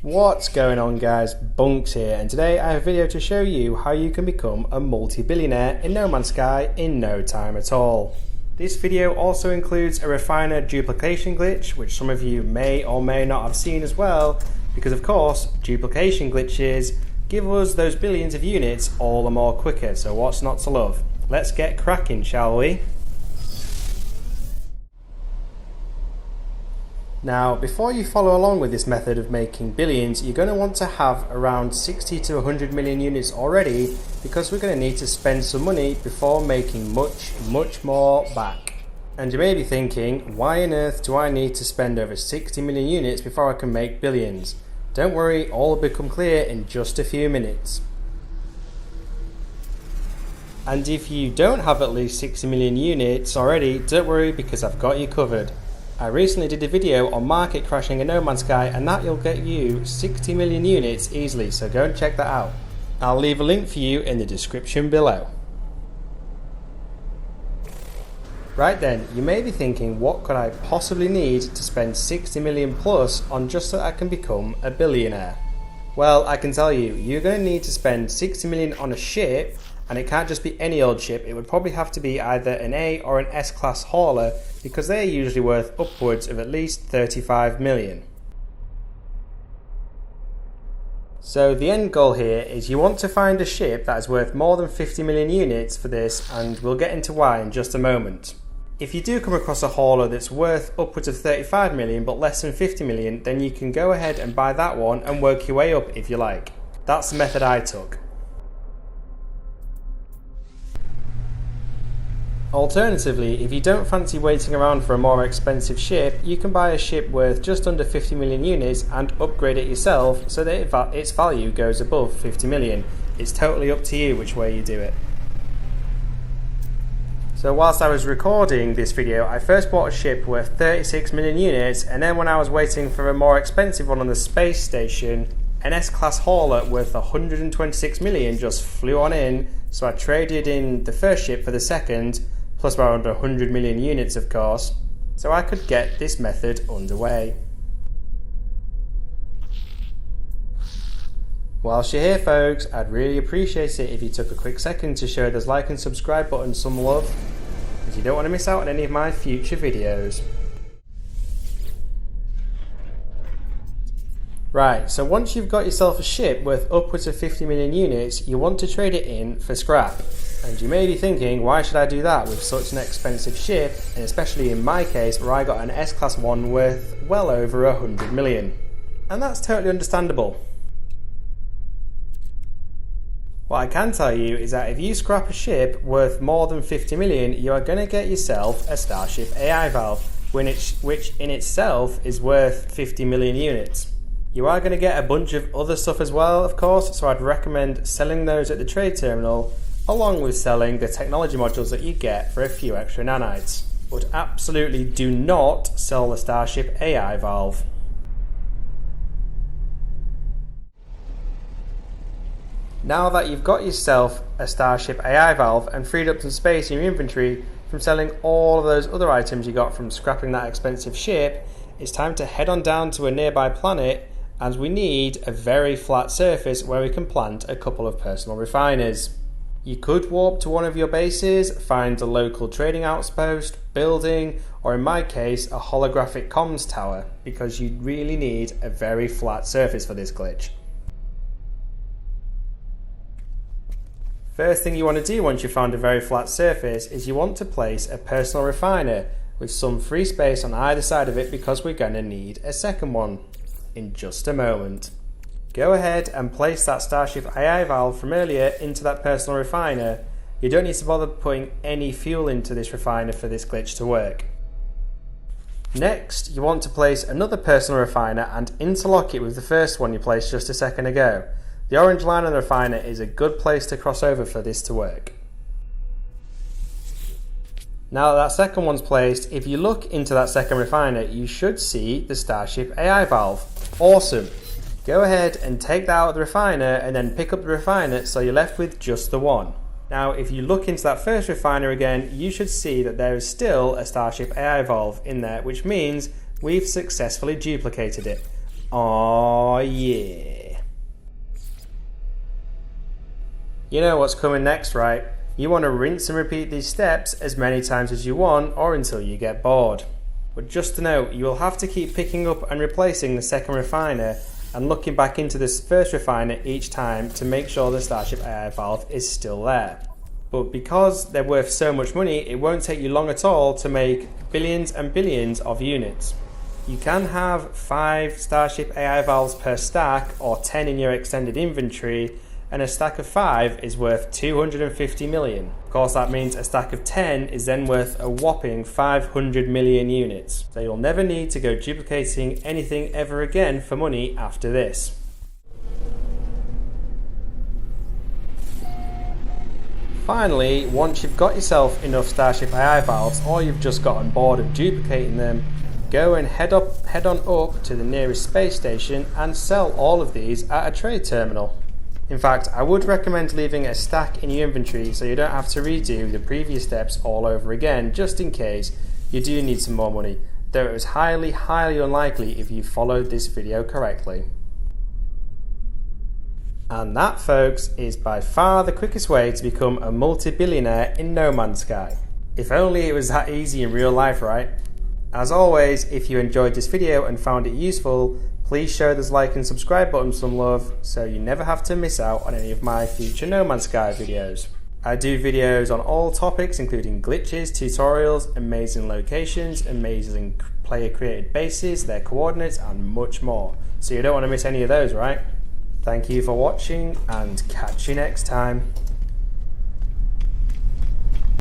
What's going on guys, Bunks here, and today I have a video to show you how you can become a multi-billionaire in No Man's Sky in no time at all. This video also includes a refiner duplication glitch, which some of you may or may not have seen as well, because of course duplication glitches give us those billions of units all the more quicker, so what's not to love? Let's get cracking, shall we? Now, before you follow along with this method of making billions, you're going to want to have around 60 to 100 million units already, because we're going to need to spend some money before making much more back. And you may be thinking, why on earth do I need to spend over 60 million units before I can make billions? Don't worry, all will become clear in just a few minutes. And if you don't have at least 60 million units already, don't worry, because I've got you covered. I recently did a video on market crashing in No Man's Sky, and that will get you 60 million units easily, so go and check that out. I'll leave a link for you in the description below. Right then, you may be thinking, what could I possibly need to spend 60 million plus on just so I can become a billionaire? Well, I can tell you, you're going to need to spend 60 million on a ship, and it can't just be any old ship. It would probably have to be either an A or an S class hauler, because they're usually worth upwards of at least 35 million. So the end goal here is you want to find a ship that is worth more than 50 million units for this, and we'll get into why in just a moment. If you do come across a hauler that's worth upwards of 35 million but less than 50 million, then you can go ahead and buy that one and work your way up if you like. That's the method I took. Alternatively, if you don't fancy waiting around for a more expensive ship, you can buy a ship worth just under 50 million units and upgrade it yourself so that its value goes above 50 million. It's totally up to you which way you do it. So whilst I was recording this video, I first bought a ship worth 36 million units, and then when I was waiting for a more expensive one on the space station, an S-class hauler worth 126 million just flew on in, so I traded in the first ship for the second, plus around 100 million units of course, so I could get this method underway. Whilst you're here folks, I'd really appreciate it if you took a quick second to show those like and subscribe buttons some love, as you don't want to miss out on any of my future videos. Right, so once you've got yourself a ship worth upwards of 50 million units, you want to trade it in for scrap. And you may be thinking, why should I do that with such an expensive ship, and especially in my case where I got an S-class one worth well over 100 million. And that's totally understandable. What I can tell you is that if you scrap a ship worth more than 50 million, you are going to get yourself a Starship AI valve, which in itself is worth 50 million units. You are going to get a bunch of other stuff as well, of course, so I'd recommend selling those at the trade terminal, along with selling the technology modules that you get for a few extra nanites. But absolutely do not sell the Starship AI valve. Now that you've got yourself a Starship AI valve and freed up some space in your inventory from selling all of those other items you got from scrapping that expensive ship, it's time to head on down to a nearby planet, as we need a very flat surface where we can plant a couple of personal refiners. You could warp to one of your bases, find a local trading outpost, building, or in my case a holographic comms tower, because you really need a very flat surface for this glitch. First thing you want to do once you've found a very flat surface is you want to place a personal refiner with some free space on either side of it, because we're going to need a second one in just a moment. Go ahead and place that Starship AI valve from earlier into that personal refiner. You don't need to bother putting any fuel into this refiner for this glitch to work. Next, you want to place another personal refiner and interlock it with the first one you placed just a second ago. The orange line on the refiner is a good place to cross over for this to work. Now that second one's placed, if you look into that second refiner, you should see the Starship AI valve. Awesome! Go ahead and take that out of the refiner and then pick up the refiner so you're left with just the one. Now if you look into that first refiner again, you should see that there is still a Starship AI valve in there, which means we've successfully duplicated it. Oh Oh yeah. You know what's coming next, right? You want to rinse and repeat these steps as many times as you want or until you get bored. But just to note, you will have to keep picking up and replacing the second refiner and looking back into this first refiner each time to make sure the Starship AI valve is still there. But because they're worth so much money, it won't take you long at all to make billions and billions of units. You can have 5 Starship AI valves per stack or 10 in your extended inventory, and a stack of 5 is worth 250 million. Of course, that means a stack of 10 is then worth a whopping 500 million units. So you'll never need to go duplicating anything ever again for money after this. Finally, once you've got yourself enough Starship AI valves, or you've just gotten bored of duplicating them, go and head on up to the nearest space station and sell all of these at a trade terminal. In fact, I would recommend leaving a stack in your inventory so you don't have to redo the previous steps all over again, just in case you do need some more money, though it was highly unlikely if you followed this video correctly. And that, folks, is by far the quickest way to become a multi-billionaire in No Man's Sky. If only it was that easy in real life, right? As always, if you enjoyed this video and found it useful, please show this like and subscribe button some love so you never have to miss out on any of my future No Man's Sky videos. I do videos on all topics including glitches, tutorials, amazing locations, amazing player created bases, their coordinates and much more. So you don't want to miss any of those, right? Thank you for watching and catch you next time.